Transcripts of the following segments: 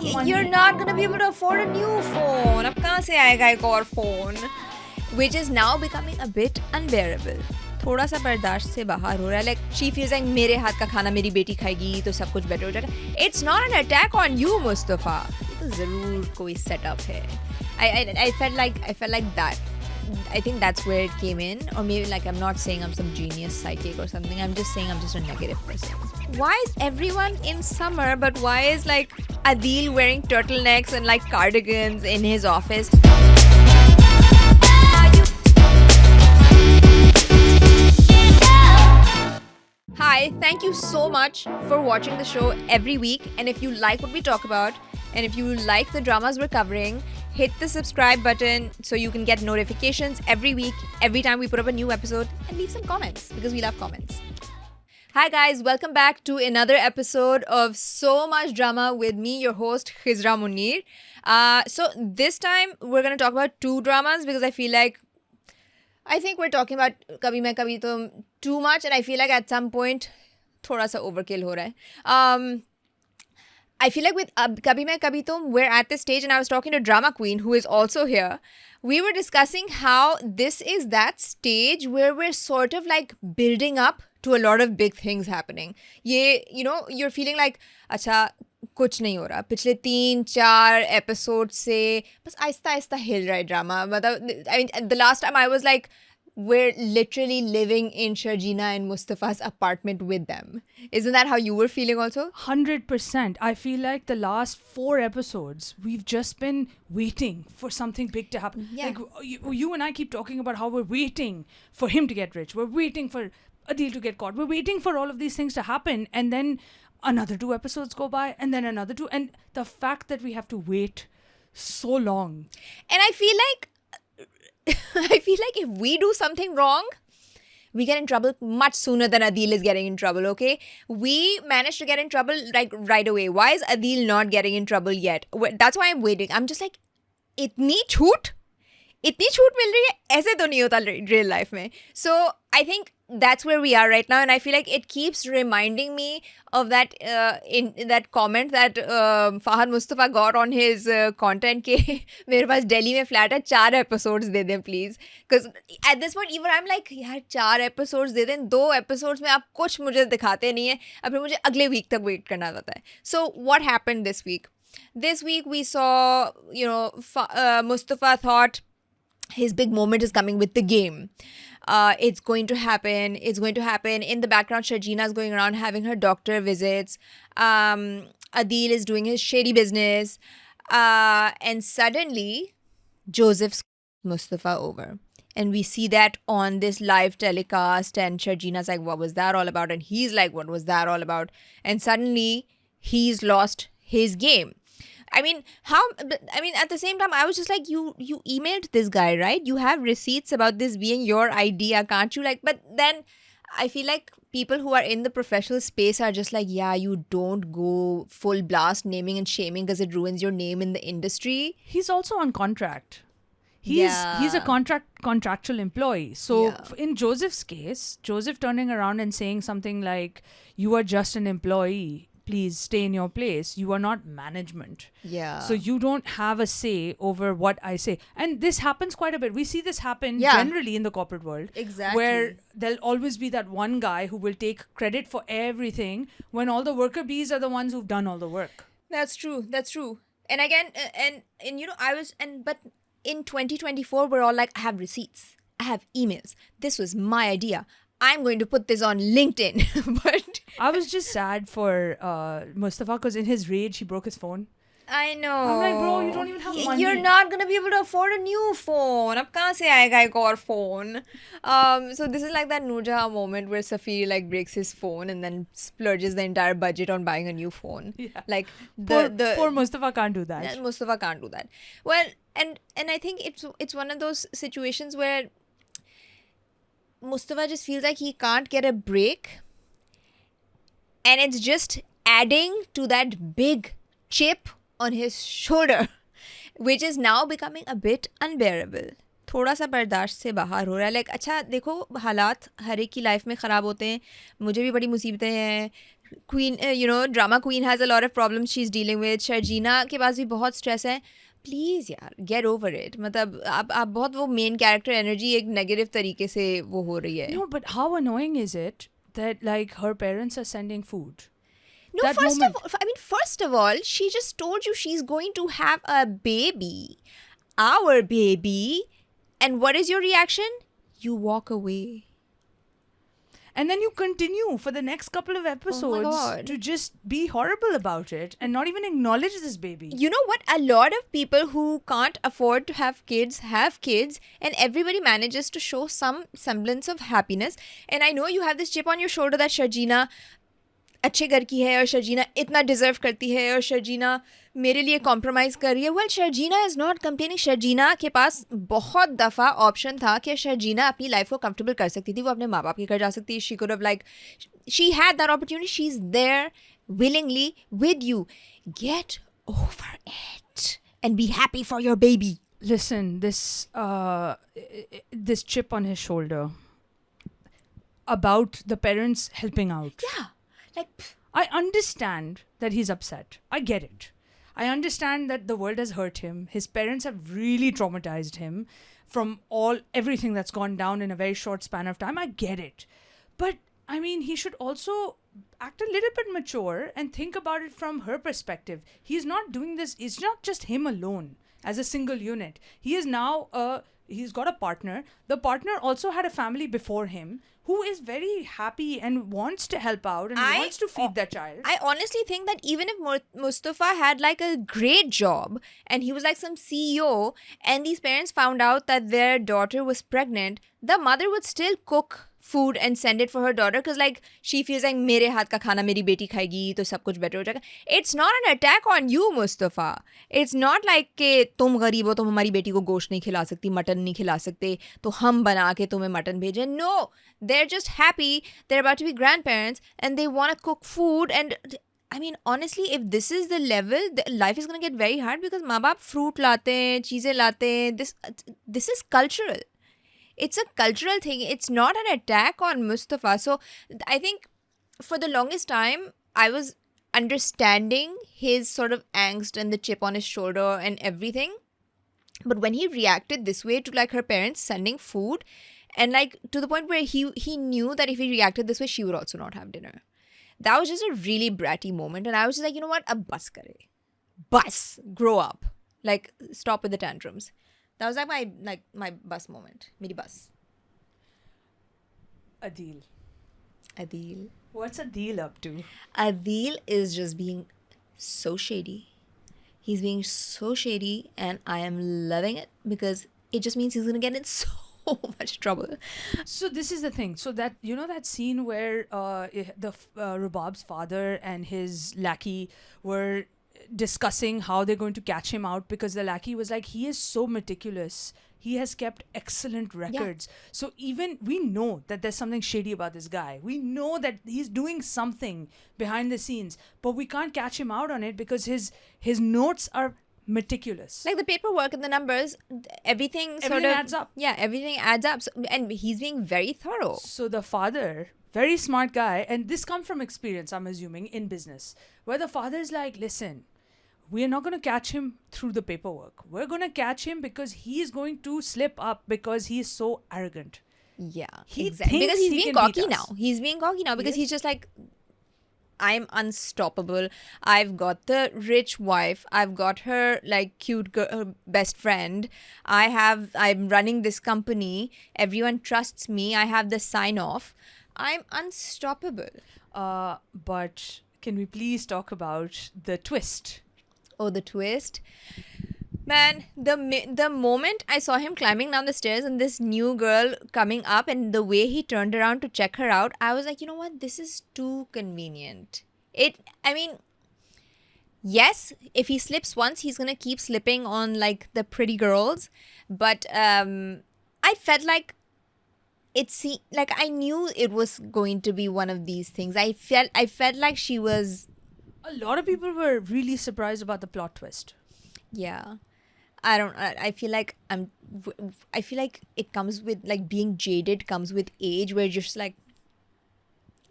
money. You're not gonna be able to afford a new phone. अब कहाँ से आएगा एक और phone? Which is now becoming a bit unbearable. थोड़ा सा बर्दाश्त से बाहर हो रहा है. Like she feels like मेरे हाथ का खाना मेरी बेटी खाएगी तो सब कुछ better हो जाएगा. It's not an attack on you, Mustafa. तो ज़रूर कोई setup है. I felt like that. I think that's where it came in, or maybe like I'm not saying I'm some genius psychic or something. I'm just saying I'm just a negative person. Why is everyone in summer, but why is like Adeel wearing turtlenecks and like cardigans in his office? Hi, thank you so much for watching the show every week. And if you like what we talk about, and if you like the dramas we're covering, hit the subscribe button so you can get notifications every week, every time we put up a new episode, and leave some comments because we love comments. Hi guys, welcome back to another episode of So Much Drama with me, your host Khizra Munir. So this time we're going to talk about two dramas because I think we're talking about Kabhi Mein Kabhi Tum too much, and I feel like at some point thoda sa overkill ho raha hai. I feel like with Kabhi Mein Kabhi Tum, we're at this stage, and I was talking to Drama Queen, who is also here. We were discussing how this is that stage where we're sort of like building up to a lot of big things happening. You're feeling like, अच्छा कुछ नहीं हो रहा. पिछले 3-4 episodes से बस आहिस्ता आहिस्ता हिल रहा है ड्रामा. मतलब I mean, the last time I was like, we're literally living in Sharjeena and Mustafa's apartment with them. Isn't that how you were feeling also? 100%. I feel like the last 4 episodes, we've just been waiting for something big to happen. Yeah. Like you and I keep talking about how we're waiting for him to get rich. We're waiting for Adeel to get caught. We're waiting for all of these things to happen. And then another 2 episodes go by, and then another 2. And the fact that we have to wait so long. And I feel like if we do something wrong, we get in trouble much sooner than Adeel is getting in trouble, okay? We managed to get in trouble like right away. Why is Adeel not getting in trouble yet? That's why I'm waiting. I'm just like, इतनी छूट मिल रही है, ऐसे तो नहीं होता real life में. So I think that's where we are right now, and I feel like it keeps reminding me of that in that comment that Fahad Mustafa got on his content के मेरे पास दिल्ली में flat है, 4 episodes दे दें please. Because at this point even I'm like, यार 4 episodes दे दें, 2 episodes में आप कुछ मुझे दिखाते नहीं है, अब फिर मुझे अगले week तक wait करना पड़ता है. So what happened this week? This week we saw, Mustafa thought his big moment is coming with the game. It's going to happen. In the background, Sharjeena is going around having her doctor visits. Adeel is doing his shady business. And suddenly, Joseph's Mustafa over. And we see that on this live telecast. And Sharjeena's like, what was that all about? And he's like, what was that all about? And suddenly, he's lost his game. I mean, at the same time, I was just like, you emailed this guy, right? You have receipts about this being your idea, can't you? Like, but then I feel like people who are in the professional space are just like, yeah, you don't go full blast naming and shaming because it ruins your name in the industry. He's also on contract. He's a contractual employee. So in Joseph's case, Joseph turning around and saying something like, you are just an employee, please stay in your place. You are not management. Yeah. So you don't have a say over what I say. And this happens quite a bit. We see this happen generally in the corporate world. Exactly. Where there'll always be that one guy who will take credit for everything when all the worker bees are the ones who've done all the work. That's true. And again, but in 2024, we're all like, I have receipts. I have emails. This was my idea. I'm going to put this on LinkedIn. But I was just sad for Mustafa because in his rage, he broke his phone. I know. I'm like, bro, you don't even have money. You're not going to be able to afford a new phone. Ab kahan se aayega ek aur phone? So this is like that Noorjahan moment where Safir like breaks his phone and then splurges the entire budget on buying a new phone. Yeah. Like poor Mustafa can't do that. Mustafa can't do that. Well, and I think it's one of those situations where Mustafa just feels like he can't get a break, and it's just adding to that big chip on his shoulder, which is now becoming a bit unbearable. थोड़ा सा बर्दाश्त से बाहर हो रहा है. Like अच्छा देखो, हालात हर एक की लाइफ में ख़राब होते हैं. मुझे भी बड़ी मुसीबतें हैं. Queen drama queen has a lot of problems she is dealing with. Sharjeena के पास भी बहुत स्ट्रेस है. प्लीज़ यार गेट ओवर इट. मतलब आप बहुत वो मेन कैरेक्टर एनर्जी एक नेगेटिव तरीके से वो हो रही है. No, but how annoying is it that like her parents are sending food? No, That moment. first of all, she just told you she's going to have a baby. Our baby. And what is your reaction? You walk away. And then you continue for the next couple of episodes God. to just be horrible about it and not even acknowledge this baby. You know what? A lot of people who can't afford to have kids, and everybody manages to show some semblance of happiness. And I know you have this chip on your shoulder that Sharjeena अच्छे घर की है और शर्जीना इतना deserve करती है और शर्जीना मेरे लिए कॉम्प्रोमाइज़ कर रही है. Well, Sharjeena is not complaining. Sharjeena के पास बहुत दफ़ा ऑप्शन था कि शर्जीना अपनी लाइफ को कंफर्टेबल कर सकती थी. वो अपने माँ बाप के घर जा सकती. She could have like she had that opportunity. She is there willingly with you. Get over it and be happy for your baby. Listen, this chip on his shoulder about the parents helping out. Yeah. Like, I understand that he's upset. I get it. I understand that the world has hurt him. His parents have really traumatized him from everything that's gone down in a very short span of time. I get it. But I mean, he should also act a little bit mature and think about it from her perspective. He's not doing this. It's not just him alone as a single unit. He is now he's got a partner. The partner also had a family before him who is very happy and wants to help out and wants to feed their child. I honestly think that even if Mustafa had like a great job and he was like some CEO and these parents found out that their daughter was pregnant, the mother would still cook food and send it for her daughter because like she feels like मेरे हाथ का खाना मेरी बेटी खाएगी तो सब कुछ better हो जाएगा. It's not an attack on you, Mustafa. It's not like कि तुम गरीब हो, तुम हमारी बेटी को गोश्त नहीं खिला सकती, मटन नहीं खिला सकते, तो हम बना के तुम्हें मटन भेजें. No, they're just happy. They're about to be grandparents and they want to cook food. And I mean, honestly, if this is the level, life is going to get very hard because माँ बाप fruit लाते हैं, चीज़ें लाते हैं. This is cultural. It's a cultural thing. It's not an attack on Mustafa. So I think for the longest time, I was understanding his sort of angst and the chip on his shoulder and everything. But when he reacted this way to like her parents sending food and like to the point where he knew that if he reacted this way, she would also not have dinner. That was just a really bratty moment. And I was just like, you know what? Ab bas kare. Bus. Grow up. Like, stop with the tantrums. That was like my bus moment. Meri bus. Adeel. Adeel. What's Adeel up to? Adeel is just being so shady. He's being so shady and I am loving it because it just means he's going to get in so much trouble. So this is the thing. So that, you know that scene where Rubab's father and his lackey were discussing how they're going to catch him out because the lackey was like, he is so meticulous. He has kept excellent records. Yeah. So even we know that there's something shady about this guy. We know that he's doing something behind the scenes, but we can't catch him out on it because his notes are meticulous. Like the paperwork and the numbers, everything adds up. Yeah, everything adds up. So, and he's being very thorough. So the father, very smart guy, and this comes from experience, I'm assuming, in business, where the father is like, listen, we're not going to catch him through the paperwork. We're going to catch him because he is going to slip up because he is so arrogant. Yeah, exactly. Because he's being cocky now. He's being cocky now because he's just like, I'm unstoppable. I've got the rich wife. I've got her like cute girl, best friend. I'm running this company. Everyone trusts me. I have the sign off. I'm unstoppable. But can we please talk about the twist? Oh, the twist. Man, the moment I saw him climbing down the stairs and this new girl coming up and the way he turned around to check her out, I was like, you know what? This is too convenient. Yes, if he slips once, he's going to keep slipping on like the pretty girls. But I felt like I knew it was going to be one of these things. I felt like she was... A lot of people were really surprised about the plot twist. Yeah. I feel like I feel like it comes with like being jaded comes with age, where you're just like,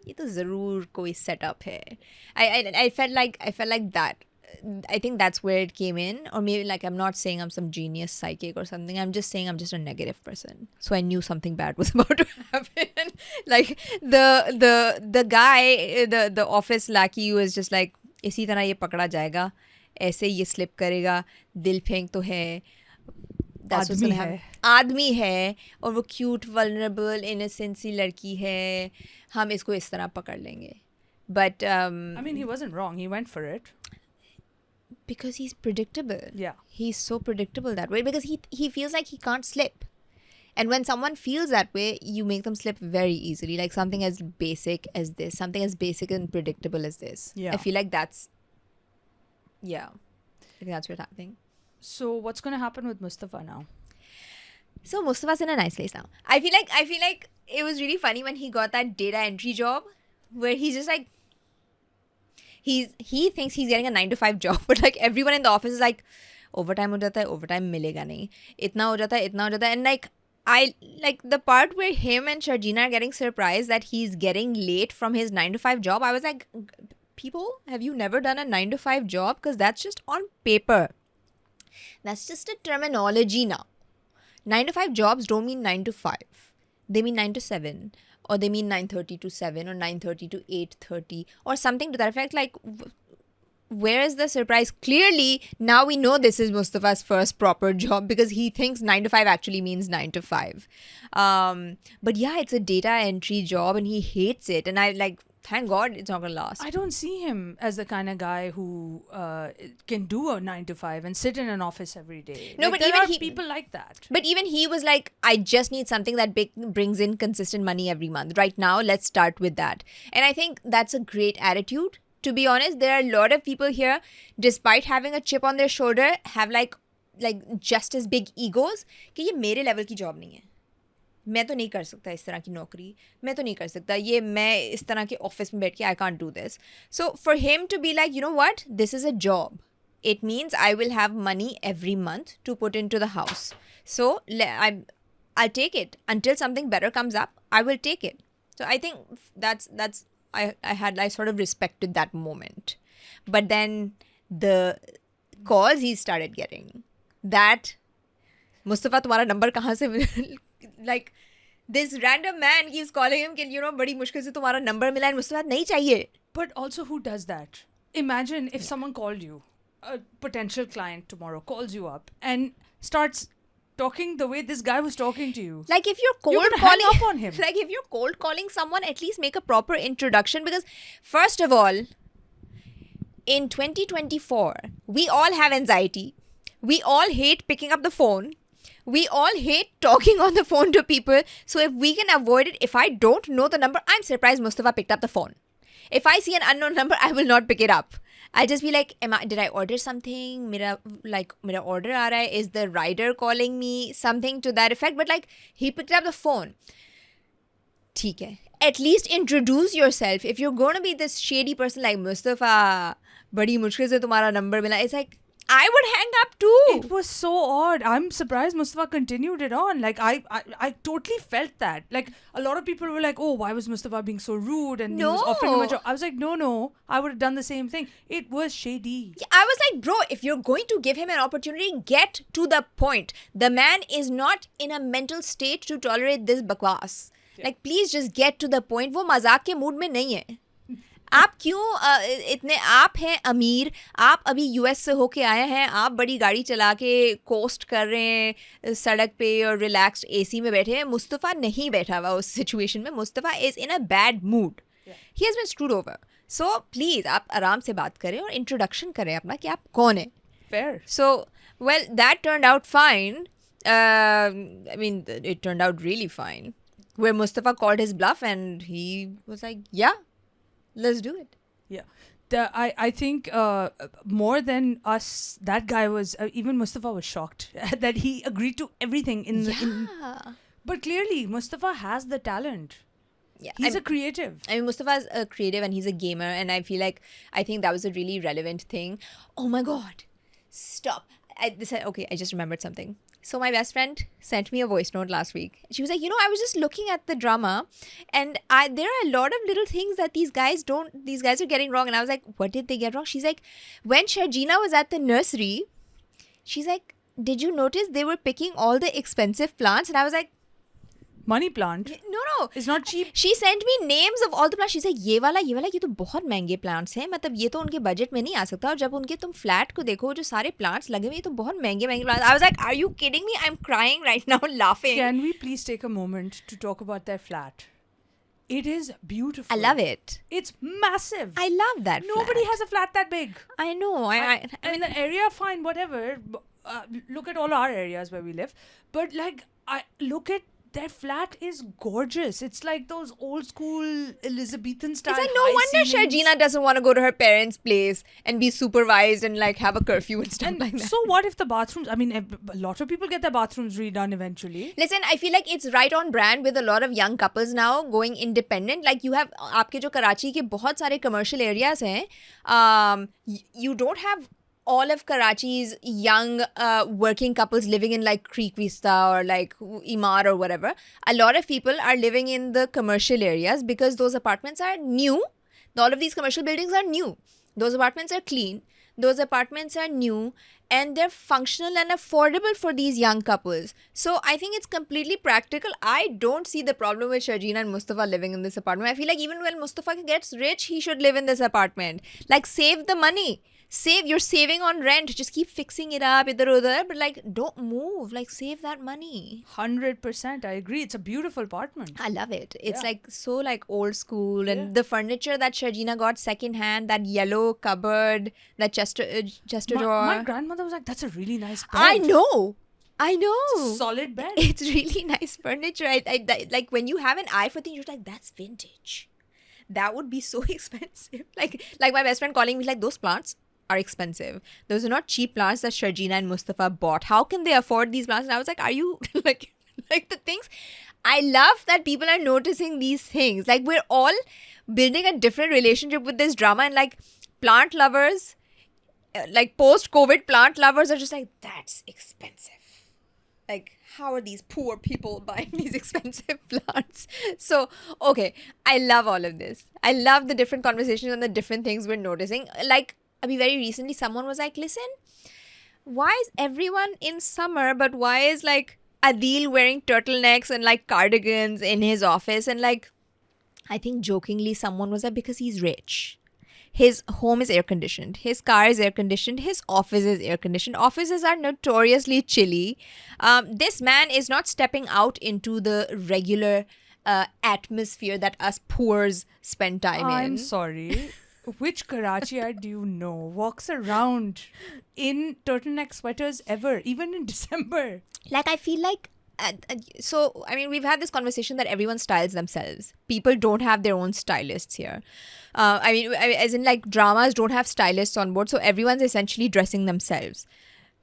ये तो ज़रूर कोई setup है. I felt like that. I think that's where it came in. Or maybe like, I'm not saying I'm some genius psychic or something. I'm just saying I'm just a negative person. So I knew something bad was about to happen. Like the guy, the office lackey was just like, इसी तरह ये पकड़ा जाएगा, ऐसे ये slip करेगा, दिल फेंक तो है. आदमी है और वो cute, vulnerable, innocent सी लड़की है, हम इसको इस तरह पकड़ लेंगे. But I mean, he wasn't wrong. He went for it. Because he's predictable. Yeah. He's so predictable that way because he feels like he can't slip. And when someone feels that way, you make them slip very easily. Like something as basic as this, something as basic and predictable as this. Yeah. I feel like that's, yeah. I think that's what's happening. So what's going to happen with Mustafa now? So Mustafa's in a nice place now. I feel like it was really funny when he got that data entry job where he's just like, he thinks he's getting a 9-to-5 job, but like everyone in the office is like, overtime ho jata hai, overtime milega nahi, itna ho jata hai. And like, I like the part where him and Sharjeena are getting surprised that he's getting late from his 9-to-5 job. I was like, people, have you never done a 9-to-5 job? Because that's just on paper. That's just a terminology now. 9-to-5 jobs don't mean 9-to-5. They mean 9-to-7. Or they mean 9:30 to 7 or 9:30 to 8:30 or something to that effect. Like, where is the surprise? Clearly, now we know this is Mustafa's first proper job because he thinks 9-to-5 actually means 9-to-5. But yeah, it's a data entry job and he hates it. And I like, thank God it's not going to last. I don't see him as the kind of guy who can do a 9-to-5 and sit in an office every day. No, like, but there even are people like that. But even he was like, I just need something that brings in consistent money every month. Right now, let's start with that. And I think that's a great attitude. To be honest, there are a lot of people here, despite having a chip on their shoulder, have like just as big egos कि ये मेरे level की job नहीं है. मैं तो नहीं कर सकता इस तरह की नौकरी, मैं तो नहीं कर सकता ये, मैं इस तरह के ऑफिस में बैठ के I can't do this. So for him to be like, you know what, this is a job. It means I will have money every month to put into the house. So I'll take it until something better comes up. I will take it. So I think that's I sort of respected that moment. But then the calls he started getting, that Mustafa तुम्हारा number कहाँ से like this random man keeps calling him कि you know बड़ी मुश्किल से तुम्हारा number मिला है, Mustafa नहीं चाहिए. But also, who does that? Imagine if someone called you, a potential client tomorrow calls you up and starts talking the way this guy was talking to you. Like if you're cold calling up on him. Like if you're cold calling someone, at least make a proper introduction, because first of all, in 2024, we all have anxiety. We all hate picking up the phone. We all hate talking on the phone to people. So if we can avoid it, if I don't know the number, I'm surprised Mustafa picked up the phone. If I see an unknown number, I will not pick it up. I'll just be like, did I order something? Mera order aa raha hai. Is the rider calling me? Something to that effect. But like, he picked up the phone. ठीक है. At least introduce yourself. If you're going to be this shady person like Mustafa, बड़ी मुश्किल से तुम्हारा number मिला. It's like, I would hang up too. It was so odd. I'm surprised Mustafa continued it on. Like, I totally felt that. Like, a lot of people were like, oh, why was Mustafa being so rude? And he was offering him a job. I was like, no. I would have done the same thing. It was shady. Yeah, I was like, bro, if you're going to give him an opportunity, get to the point. The man is not in a mental state to tolerate this bakwas. Yeah. Like, please just get to the point. वो मजाक के mood में नहीं है. आप क्यों इतने, आप हैं अमीर, आप अभी यूएस से होके आए हैं, आप बड़ी गाड़ी चला के कोस्ट कर रहे हैं सड़क पे और रिलैक्स्ड एसी में बैठे हैं. मुस्तफ़ा नहीं बैठा हुआ उस सिचुएशन में. Mustafa is in a bad mood. He has been screwed over. So please आप आराम से बात करें और इंट्रोडक्शन करें अपना कि आप कौन हैं. Fair. So, well, that turned out fine. I mean, it turned out really fine. Where Mustafa called his bluff and he was like, yeah, let's do it. Yeah. I think more than us, that guy was, even Mustafa was shocked that he agreed to everything. But clearly, Mustafa has the talent. Yeah, he's a creative. I mean, Mustafa's a creative and he's a gamer. And I think that was a really relevant thing. Oh my God. Stop. Okay, I just remembered something. So my best friend sent me a voice note last week. She was like, I was just looking at the drama, and there are a lot of little things that these guys are getting wrong. And I was like, what did they get wrong? She's like, when Sharjeena was at the nursery, she's like, did you notice they were picking all the expensive plants? And I was like, money plant. No. It's not cheap. She sent me names of all the plants. She's like, ये वाला ये तो बहुत महंगे plants हैं. मतलब ये तो उनके budget में नहीं आ सकता. और जब उनके तुम flat को देखो जो सारे plants लगे हुए ये तो बहुत महंगे plants. I was like, are you kidding me? I'm crying right now, laughing. Can we please take a moment to talk about their flat? It is beautiful. I love it. It's massive. I love that. Nobody flat. has a flat that big. I know. I mean, the area, fine, whatever. Look at all our areas where we live. But like, I look at their flat is gorgeous. It's like those old school Elizabethan style. It's like no wonder Sharjeena doesn't want to go to her parents' place and be supervised and like have a curfew and stuff like that. So what if the bathrooms? I mean, a lot of people get their bathrooms redone eventually. Listen, I feel like it's right on brand with a lot of young couples now going independent. Like you have, आपके जो कराची के बहुत सारे commercial areas हैं. You don't have all of Karachi's young working couples living in like Creek Vista or like Imar or whatever. A lot of people are living in the commercial areas because those apartments are new. All of these commercial buildings are new. Those apartments are clean. Those apartments are new and they're functional and affordable for these young couples. So I think it's completely practical. I don't see the problem with Sharjeena and Mustafa living in this apartment. I feel like even when Mustafa gets rich, he should live in this apartment. Like save the money. You're saving on rent. Just keep fixing it up, idhar udhar, but like don't move. Like save that money. 100%. I agree. It's a beautiful apartment. I love it. It's like so like old school, and the furniture that Sharjeena got second hand, that yellow cupboard, that Chester drawer. My grandmother was like, "That's a really nice bed." I know. It's a solid bed. It's really nice furniture. I like when you have an eye for things, you're like, that's vintage. That would be so expensive. Like my best friend calling me like, those plants are expensive. Those are not cheap plants that Sharjeena and Mustafa bought. How can they afford these plants? And I was like, are you like the things? I love that people are noticing these things. Like we're all building a different relationship with this drama, and like plant lovers, like post-COVID plant lovers are just like, that's expensive. Like, how are these poor people buying these expensive plants? So, okay, I love all of this. I love the different conversations and the different things we're noticing. Like, very recently, someone was like, listen, why is everyone in summer, but why is like Adeel wearing turtlenecks and like cardigans in his office? And like, I think jokingly, someone was like, because he's rich. His home is air conditioned. His car is air conditioned. His office is air conditioned. Offices are notoriously chilly. This man is not stepping out into the regular atmosphere that us poors spend time in. I'm sorry. Which Karachiite do you know walks around in turtleneck sweaters ever, even in December? Like, I feel like so, I mean, we've had this conversation that everyone styles themselves. People don't have their own stylists here. I mean, as in like dramas don't have stylists on board. So everyone's essentially dressing themselves.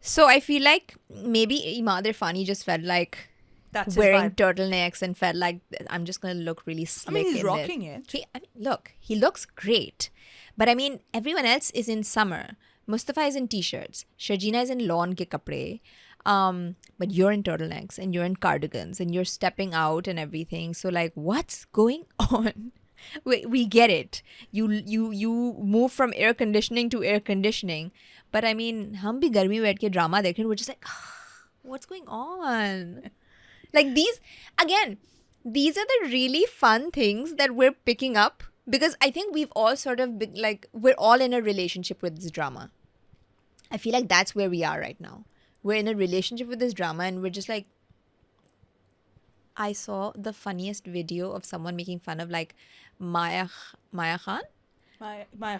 So I feel like maybe Imad Irfani just felt like wearing turtlenecks and felt like, I'm just going to look really slick. I mean, he's rocking it. Look, he looks great. But I mean, everyone else is in summer. Mustafa is in t-shirts. Sharjeena is in lawn ke kapde. But you're in turtlenecks and you're in cardigans and you're stepping out and everything. So like, what's going on? We get it. You move from air conditioning to air conditioning. But I mean, hum bhi garmi mein baith ke drama dekh rahe hain. We're just like, what's going on? Like these are the really fun things that we're picking up, because I think we've all sort of been, like, we're all in a relationship with this drama. I feel like that's where we are right now. We're in a relationship with this drama and we're just like, I saw the funniest video of someone making fun of like Maya Khan. Maya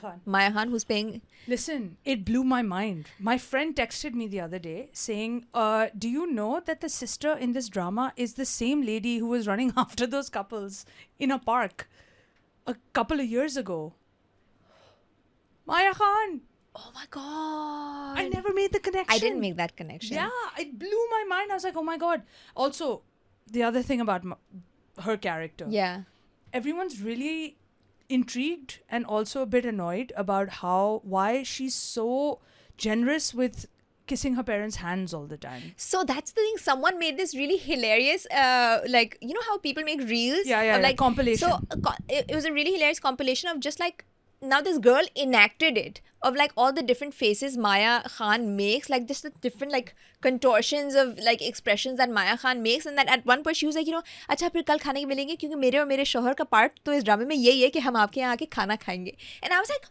Khan, who's paying... Listen, it blew my mind. My friend texted me the other day saying, do you know that the sister in this drama is the same lady who was running after those couples in a park a couple of years ago? Maya Khan. Oh my God. I never made the connection. I didn't make that connection. Yeah, it blew my mind. I was like, oh my God. Also, the other thing about her character. Yeah. Everyone's really intrigued and also a bit annoyed about why she's so generous with kissing her parents' hands all the time. So that's the thing. Someone made this really hilarious, like, you know how people make reels? Like compilation. So it was a really hilarious compilation of just like, now this girl enacted it of like all the different faces Maya Khan makes, like just the different like contortions of like expressions that Maya Khan makes, and that at one point she was like, you know, अच्छा फिर कल खाने के मिलेंगे क्योंकि मेरे और मेरे शौहर का पार्ट तो इस ड्रामे में यही है कि हम आपके यहाँ आके खाना खाएंगे. And I was like,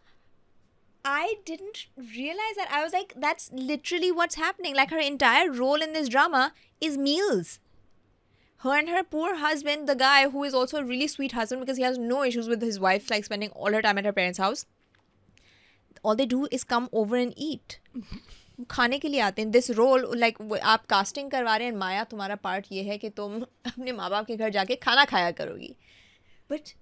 I didn't realize that. I was like, that's literally what's happening. Like her entire role in this drama is meals. Her and her poor husband, the guy who is also a really sweet husband because he has no issues with his wife, like spending all her time at her parents' house. All they do is come over and eat. खाने के लिए आते हैं. This role, like आप casting करवा रहे हैं, माया तुम्हारा part ये है कि तुम अपने माँ बाप के घर जाके खाना खाया करोगी. But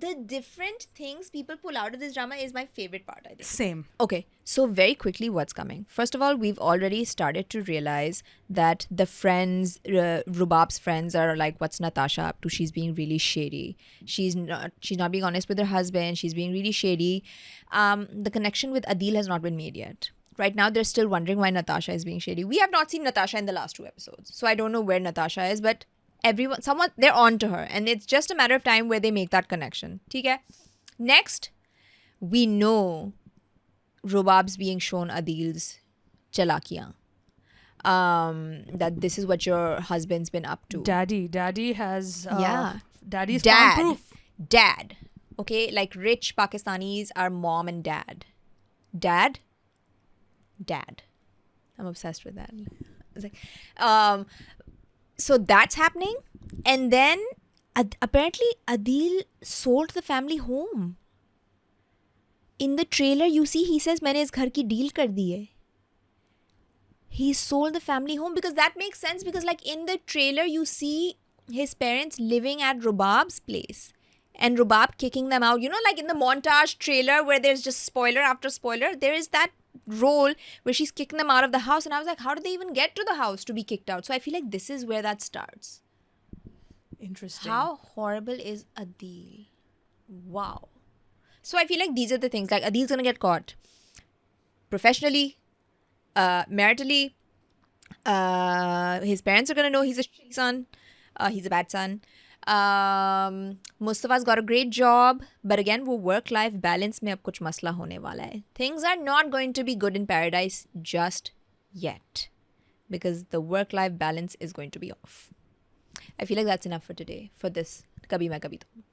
the different things people pull out of this drama is my favorite part, I think. Same. Okay, so very quickly, what's coming? First of all, we've already started to realize that the friends, Rubab's friends, are like, what's Natasha up to? She's being really shady. She's not being honest with her husband. She's being really shady. The connection with Adeel has not been made yet. Right now, they're still wondering why Natasha is being shady. We have not seen Natasha in the last 2 episodes, so I don't know where Natasha is, but someone, they're on to her, and it's just a matter of time where they make that connection. Okay? Next, we know Rubab's being shown Adeel's chalakiyan. That this is what your husband's been up to. Daddy has Daddy's Dad. proof. Dad. Okay, like rich Pakistanis are mom and dad. Dad. I'm obsessed with that. It's like, so that's happening, and then apparently Adeel sold the family home. In the trailer, you see he says, "मैंने इस घर की deal कर दी है." He sold the family home because that makes sense, because like in the trailer you see his parents living at Rubab's place and Rubab kicking them out. You know, like in the montage trailer where there's just spoiler after spoiler, there is that role where she's kicking them out of the house, and I was like, how did they even get to the house to be kicked out? So I feel like this is where that starts. Interesting. How horrible is Adeel? Wow. So I feel like these are the things, like Adeel's gonna get caught professionally, maritally, his parents are gonna know he's a shitty son, he's a bad son. Mustafa's got a great job, but again वो work-life balance में अब कुछ मसला होने वाला है. Things are not going to be good in paradise just yet, because the work-life balance is going to be off. I feel like that's enough for today, for this Kabhi Mein Kabhi Tum.